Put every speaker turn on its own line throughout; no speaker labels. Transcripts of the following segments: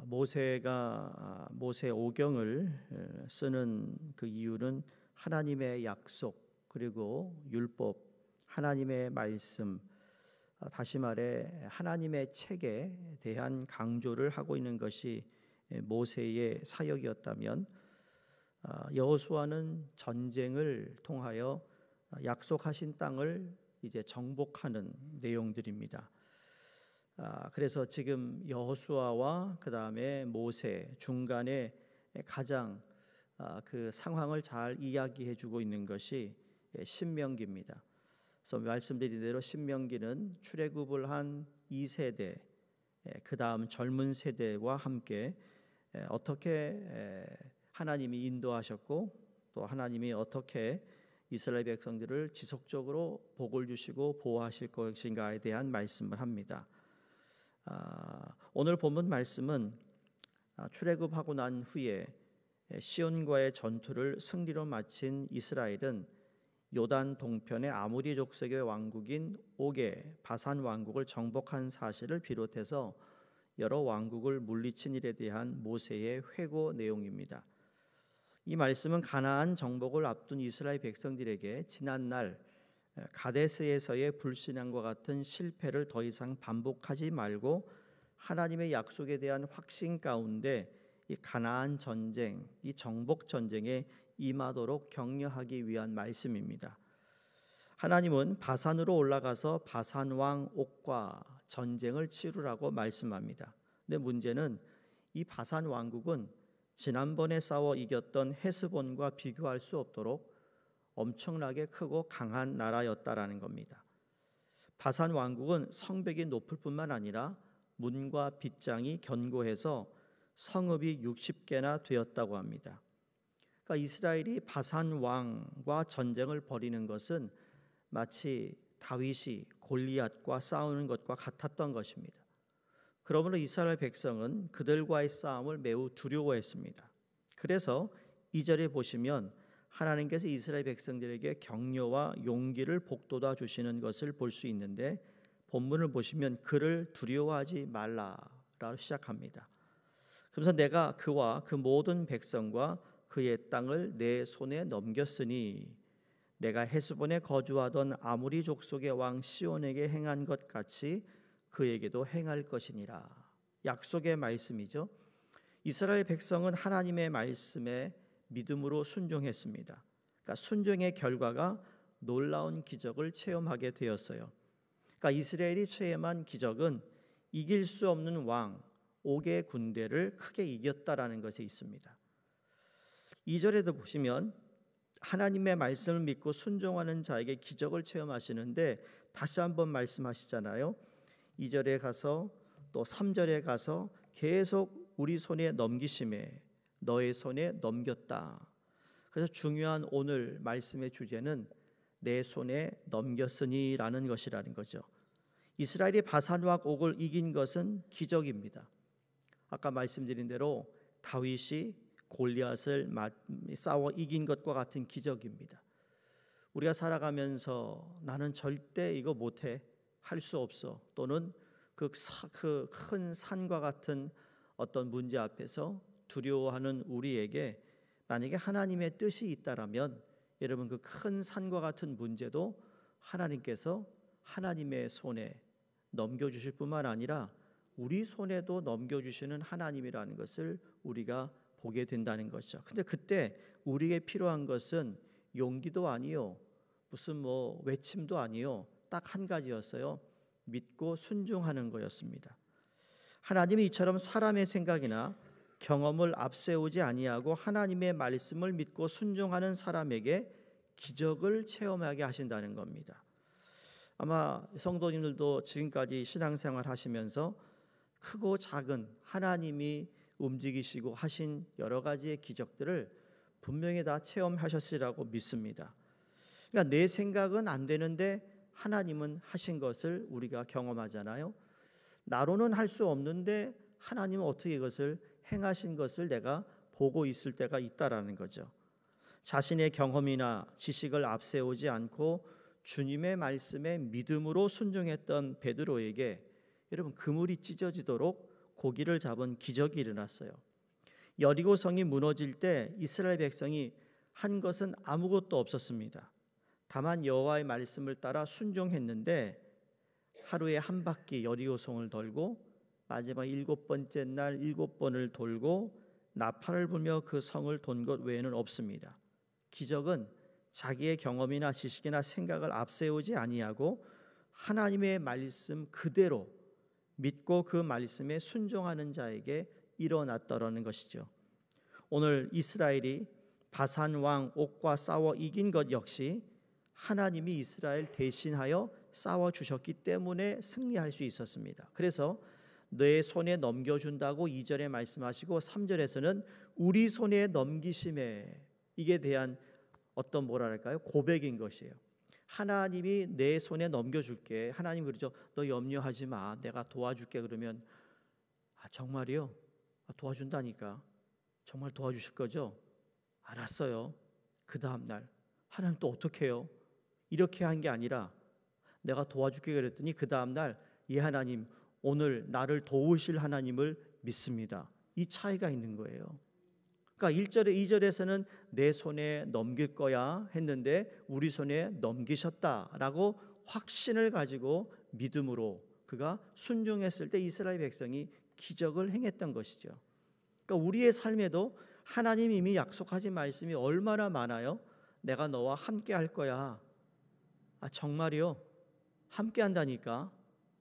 모세가 모세 오경을 쓰는 그 이유는 하나님의 약속 그리고 율법, 하나님의 말씀, 다시 말해 하나님의 책에 대한 강조를 하고 있는 것이 모세의 사역이었다면, 여호수아는 전쟁을 통하여 약속하신 땅을 이제 정복하는 내용들입니다. 그래서 지금 여호수아와 그 다음에 모세 중간에 가장 그 상황을 잘 이야기해주고 있는 것이 신명기입니다. 그래서 말씀드린 대로 신명기는 출애굽을 한 2세대, 그 다음 젊은 세대와 함께 어떻게 하나님이 인도하셨고 또 하나님이 어떻게 이스라엘 백성들을 지속적으로 복을 주시고 보호하실 것인가에 대한 말씀을 합니다. 오늘 본문 말씀은 출애굽하고 난 후에 시온과의 전투를 승리로 마친 이스라엘은 요단 동편의 아모리 족속의 왕국인 옥의 바산 왕국을 정복한 사실을 비롯해서 여러 왕국을 물리친 일에 대한 모세의 회고 내용입니다. 이 말씀은 가나안 정복을 앞둔 이스라엘 백성들에게 지난날 가데스에서의 불신앙과 같은 실패를 더 이상 반복하지 말고 하나님의 약속에 대한 확신 가운데 이 가나안 전쟁, 이 정복 전쟁에 임하도록 격려하기 위한 말씀입니다. 하나님은 바산으로 올라가서 바산 왕 옥과 전쟁을 치르라고 말씀합니다. 근데 문제는 이 바산 왕국은 지난번에 싸워 이겼던 헤스본과 비교할 수 없도록 엄청나게 크고 강한 나라였다라는 겁니다. 바산 왕국은 성벽이 높을 뿐만 아니라 문과 빗장이 견고해서 성읍이 60개나 되었다고 합니다. 그러니까 이스라엘이 바산 왕과 전쟁을 벌이는 것은 마치 다윗이 골리앗과 싸우는 것과 같았던 것입니다. 그러므로 이스라엘 백성은 그들과의 싸움을 매우 두려워했습니다. 그래서 2절에 보시면 하나님께서 이스라엘 백성들에게 격려와 용기를 북돋아 주시는 것을 볼 수 있는데, 본문을 보시면 그를 두려워하지 말라라고 시작합니다. 그래서 내가 그와 그 모든 백성과 그의 땅을 내 손에 넘겼으니 내가 헤스본에 거주하던 아모리 족속의 왕 시온에게 행한 것 같이 그에게도 행할 것이니라. 약속의 말씀이죠. 이스라엘 백성은 하나님의 말씀에 믿음으로 순종했습니다. 그러니까 순종의 결과가 놀라운 기적을 체험하게 되었어요. 그러니까 이스라엘이 체험한 기적은 이길 수 없는 왕 옥의 군대를 크게 이겼다라는 것에 있습니다. 2절에도 보시면 하나님의 말씀을 믿고 순종하는 자에게 기적을 체험하시는데 다시 한번 말씀하시잖아요. 2절에 가서 또 3절에 가서 계속 우리 손에 넘기심에 너의 손에 넘겼다. 그래서 중요한 오늘 말씀의 주제는 내 손에 넘겼으니 라는 것이라는 거죠. 이스라엘이 바산과 옥을 이긴 것은 기적입니다. 아까 말씀드린 대로 다윗이 골리앗을 싸워 이긴 것과 같은 기적입니다. 우리가 살아가면서 나는 절대 이거 못해, 할 수 없어, 또는 그 큰 산과 같은 어떤 문제 앞에서 두려워하는 우리에게 만약에 하나님의 뜻이 있다라면 여러분 그 큰 산과 같은 문제도 하나님께서 하나님의 손에 넘겨주실 뿐만 아니라 우리 손에도 넘겨주시는 하나님이라는 것을 우리가 보게 된다는 것이죠. 근데 그때 우리에게 필요한 것은 용기도 아니요, 무슨 외침도 아니요, 딱 한 가지였어요. 믿고 순종하는 거였습니다. 하나님이 이처럼 사람의 생각이나 경험을 앞세우지 아니하고 하나님의 말씀을 믿고 순종하는 사람에게 기적을 체험하게 하신다는 겁니다. 아마 성도님들도 지금까지 신앙생활 하시면서 크고 작은 하나님이 움직이시고 하신 여러 가지의 기적들을 분명히 다 체험하셨으리라고 믿습니다. 그러니까 내 생각은 안 되는데 하나님은 하신 것을 우리가 경험하잖아요. 나로는 할 수 없는데 하나님은 어떻게 이것을 행하신 것을 내가 보고 있을 때가 있다라는 거죠. 자신의 경험이나 지식을 앞세우지 않고 주님의 말씀에 믿음으로 순종했던 베드로에게 여러분 그물이 찢어지도록 고기를 잡은 기적이 일어났어요. 여리고 성이 무너질 때 이스라엘 백성이 한 것은 아무것도 없었습니다. 다만 여호와의 말씀을 따라 순종했는데 하루에 한 바퀴 여리고 성을 돌고 마지막 7번째 날 7번을 돌고 나팔을 불며 그 성을 돈 것 외에는 없습니다. 기적은 자기의 경험이나 지식이나 생각을 앞세우지 아니하고 하나님의 말씀 그대로 믿고 그 말씀에 순종하는 자에게 일어났더라는 것이죠. 오늘 이스라엘이 바산 왕 옥과 싸워 이긴 것 역시 하나님이 이스라엘 대신하여 싸워 주셨기 때문에 승리할 수 있었습니다. 그래서 내 손에 넘겨준다고 2절에 말씀하시고 3절에서는 우리 손에 넘기심에 이게 대한 어떤 뭐랄까요? 고백인 것이에요. 하나님이 내 손에 넘겨줄게. 하나님 그러죠. 너 염려하지 마. 내가 도와줄게. 그러면 정말이요? 도와준다니까. 정말 도와주실 거죠? 알았어요. 그 다음 날 하나님 또 어떻게 해요? 이렇게 한 게 아니라 내가 도와줄게 그랬더니 그 다음 날 이 하나님 오늘 나를 도우실 하나님을 믿습니다. 이 차이가 있는 거예요. 그러니까 1절에 2절에서는 내 손에 넘길 거야 했는데 우리 손에 넘기셨다라고 확신을 가지고 믿음으로 그가 순종했을 때 이스라엘 백성이 기적을 행했던 것이죠. 그러니까 우리의 삶에도 하나님 이미 약속하신 말씀이 얼마나 많아요. 내가 너와 함께 할 거야. 정말이요? 함께 한다니까?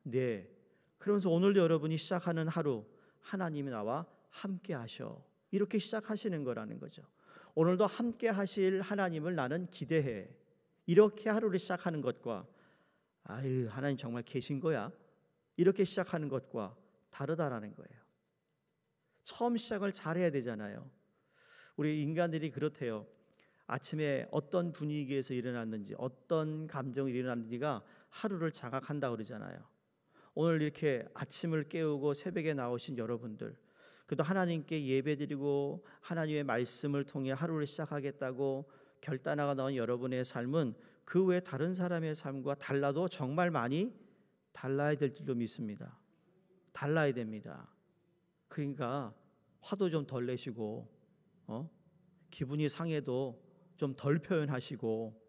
네. 그러면서 오늘도 여러분이 시작하는 하루 하나님이 나와 함께 하셔. 이렇게 시작하시는 거라는 거죠. 오늘도 함께 하실 하나님을 나는 기대해. 이렇게 하루를 시작하는 것과 하나님 정말 계신 거야? 이렇게 시작하는 것과 다르다라는 거예요. 처음 시작을 잘해야 되잖아요. 우리 인간들이 그렇대요. 아침에 어떤 분위기에서 일어났는지 어떤 감정이 일어났는지가 하루를 자각한다고 그러잖아요. 오늘 이렇게 아침을 깨우고 새벽에 나오신 여러분들 그래도 하나님께 예배드리고 하나님의 말씀을 통해 하루를 시작하겠다고 결단하고 나온 여러분의 삶은 그 외 다른 사람의 삶과 달라도 정말 많이 달라야 될 줄로 믿습니다. 달라야 됩니다. 그러니까 화도 좀 덜 내시고 기분이 상해도 좀 덜 표현하시고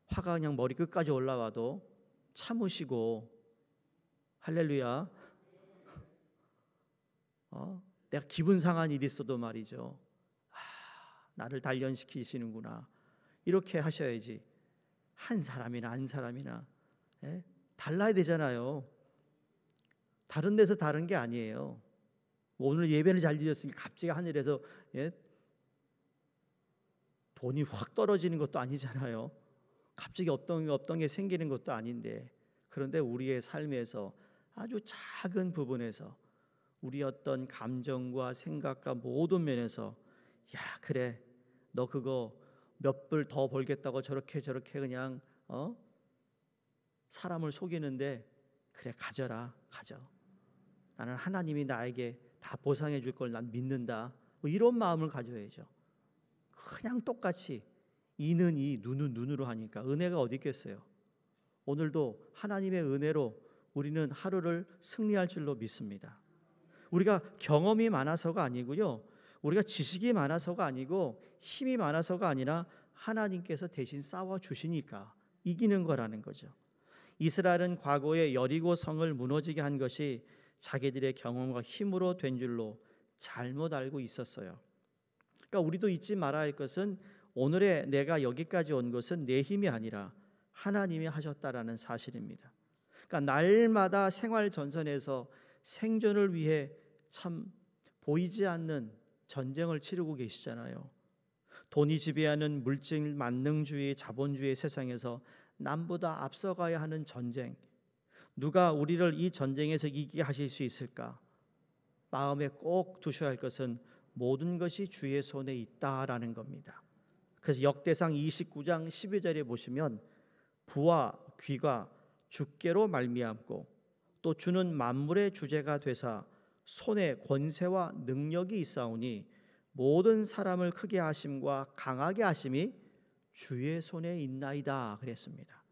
화가 그냥 머리 끝까지 올라와도 참으시고 할렐루야. 내가 기분 상한 일이 있어도 말이죠. 나를 단련시키시는구나. 이렇게 하셔야지. 한 사람이나 달라야 되잖아요. 다른 데서 다른 게 아니에요. 오늘 예배를 잘 드렸으니까 갑자기 하늘에서 돈이 확 떨어지는 것도 아니잖아요. 갑자기 없던 게 생기는 것도 아닌데 그런데 우리의 삶에서 아주 작은 부분에서 우리 어떤 감정과 생각과 모든 면에서 그래 너 그거 몇 불 더 벌겠다고 저렇게 그냥 사람을 속이는데 그래 가져. 나는 하나님이 나에게 다 보상해 줄 걸 난 믿는다. 이런 마음을 가져야죠. 그냥 똑같이 이는 이 눈은 눈으로 하니까 은혜가 어디 있겠어요. 오늘도 하나님의 은혜로 우리는 하루를 승리할 줄로 믿습니다. 우리가 경험이 많아서가 아니고요. 우리가 지식이 많아서가 아니고 힘이 많아서가 아니라 하나님께서 대신 싸워 주시니까 이기는 거라는 거죠. 이스라엘은 과거에 여리고 성을 무너지게 한 것이 자기들의 경험과 힘으로 된 줄로 잘못 알고 있었어요. 그러니까 우리도 잊지 말아야 할 것은 오늘의 내가 여기까지 온 것은 내 힘이 아니라 하나님이 하셨다라는 사실입니다. 그러니까 날마다 생활 전선에서 생존을 위해 참 보이지 않는 전쟁을 치르고 계시잖아요. 돈이 지배하는 물질 만능주의, 자본주의 세상에서 남보다 앞서가야 하는 전쟁. 누가 우리를 이 전쟁에서 이기게 하실 수 있을까? 마음에 꼭 두셔야 할 것은 모든 것이 주의 손에 있다라는 겁니다. 그래서 역대상 29장 12절에 보시면 부와 귀가 주께로 말미암고 또 주는 만물의 주제가 되사 손에 권세와 능력이 있사오니 모든 사람을 크게 하심과 강하게 하심이 주의 손에 있나이다 그랬습니다.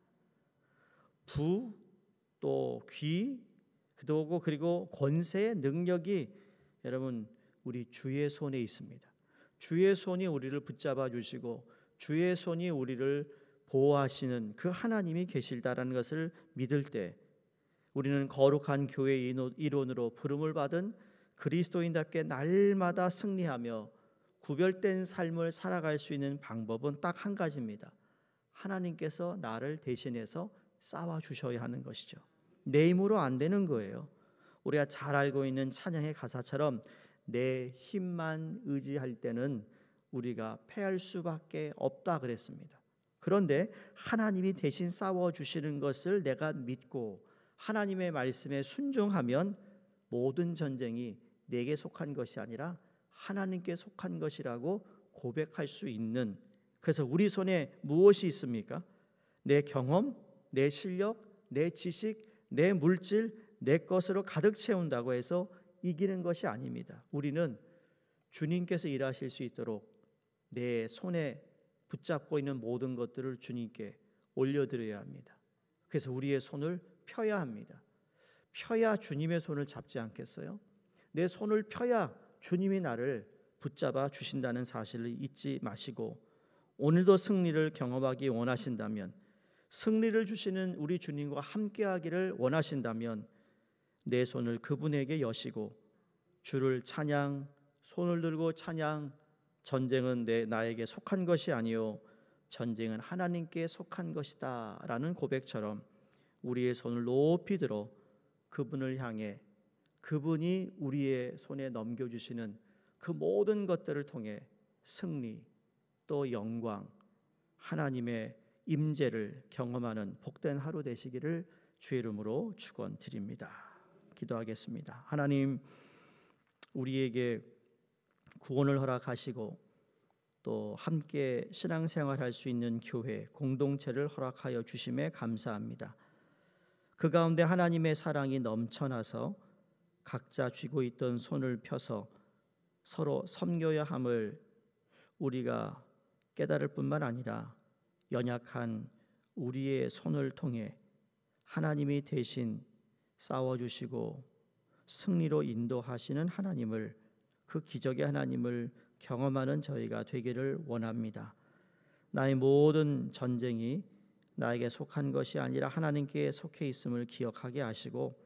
부 또 귀 그리고 권세의 능력이 여러분 우리 주의 손에 있습니다. 주의 손이 우리를 붙잡아 주시고 주의 손이 우리를 보호하시는 그 하나님이 계실다라는 것을 믿을 때 우리는 거룩한 교회의 일원으로 부름을 받은 그리스도인답게 날마다 승리하며 구별된 삶을 살아갈 수 있는 방법은 딱 한 가지입니다. 하나님께서 나를 대신해서 싸워 주셔야 하는 것이죠. 내 힘으로 안 되는 거예요. 우리가 잘 알고 있는 찬양의 가사처럼 내 힘만 의지할 때는 우리가 패할 수밖에 없다 그랬습니다. 그런데 하나님이 대신 싸워 주시는 것을 내가 믿고 하나님의 말씀에 순종하면 모든 전쟁이 내게 속한 것이 아니라 하나님께 속한 것이라고 고백할 수 있는, 그래서 우리 손에 무엇이 있습니까? 내 경험, 내 실력, 내 지식, 내 물질, 내 것으로 가득 채운다고 해서 이기는 것이 아닙니다. 우리는 주님께서 일하실 수 있도록 내 손에 붙잡고 있는 모든 것들을 주님께 올려드려야 합니다. 그래서 우리의 손을 펴야 합니다. 펴야 주님의 손을 잡지 않겠어요? 내 손을 펴야 주님이 나를 붙잡아 주신다는 사실을 잊지 마시고 오늘도 승리를 경험하기 원하신다면, 승리를 주시는 우리 주님과 함께하기를 원하신다면 내 손을 그분에게 여시고 주를 찬양, 손을 들고 찬양. 전쟁은 나에게 속한 것이 아니요 전쟁은 하나님께 속한 것이다 라는 고백처럼 우리의 손을 높이 들어 그분을 향해 그분이 우리의 손에 넘겨주시는 그 모든 것들을 통해 승리 또 영광, 하나님의 임재를 경험하는 복된 하루 되시기를 주의 이름으로 축원드립니다. 기도하겠습니다. 하나님, 우리에게 구원을 허락하시고 또 함께 신앙생활할 수 있는 교회 공동체를 허락하여 주심에 감사합니다. 그 가운데 하나님의 사랑이 넘쳐나서 각자 쥐고 있던 손을 펴서 서로 섬겨야 함을 우리가 깨달을 뿐만 아니라 연약한 우리의 손을 통해 하나님이 대신 싸워주시고 승리로 인도하시는 하나님을, 그 기적의 하나님을 경험하는 저희가 되기를 원합니다. 나의 모든 전쟁이 나에게 속한 것이 아니라 하나님께 속해 있음을 기억하게 하시고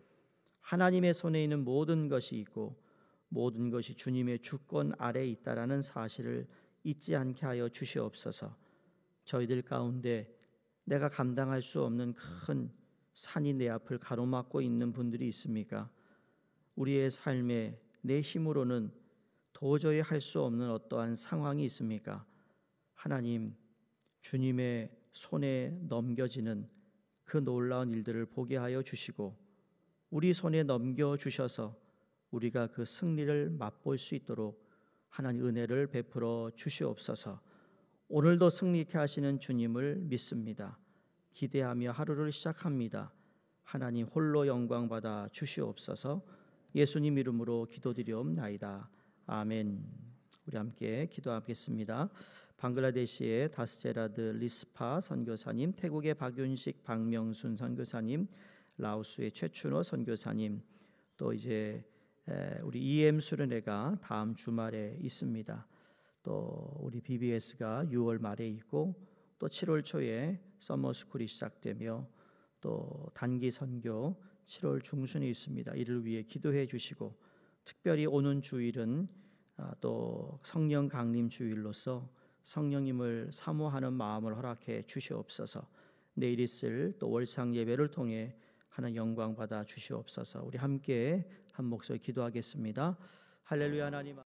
하나님의 손에 있는 모든 것이 있고 모든 것이 주님의 주권 아래에 있다라는 사실을 잊지 않게 하여 주시옵소서. 저희들 가운데 내가 감당할 수 없는 큰 산이 내 앞을 가로막고 있는 분들이 있습니까? 우리의 삶에 내 힘으로는 도저히 할 수 없는 어떠한 상황이 있습니까? 하나님, 주님의 손에 넘겨지는 그 놀라운 일들을 보게 하여 주시고 우리 손에 넘겨주셔서 우리가 그 승리를 맛볼 수 있도록 하나님 은혜를 베풀어 주시옵소서. 오늘도 승리케 하시는 주님을 믿습니다. 기대하며 하루를 시작합니다. 하나님 홀로 영광 받아 주시옵소서. 예수님 이름으로 기도드리옵나이다. 아멘. 우리 함께 기도하겠습니다. 방글라데시의 다스제라드 리스파 선교사님, 태국의 박윤식 박명순 선교사님, 라오스의 최춘호 선교사님, 또 이제 우리 EM 수련회가 다음 주말에 있습니다. 또 우리 BBS가 6월 말에 있고 또 7월 초에 서머스쿨이 시작되며 또 단기 선교 7월 중순에 있습니다. 이를 위해 기도해 주시고 특별히 오는 주일은 또 성령 강림 주일로서 성령님을 사모하는 마음을 허락해 주시옵소서. 내일 있을 또 월상 예배를 통해 하나님 영광 받아 주시옵소서. 우리 함께 한 목소리 기도하겠습니다. 할렐루야. 하나님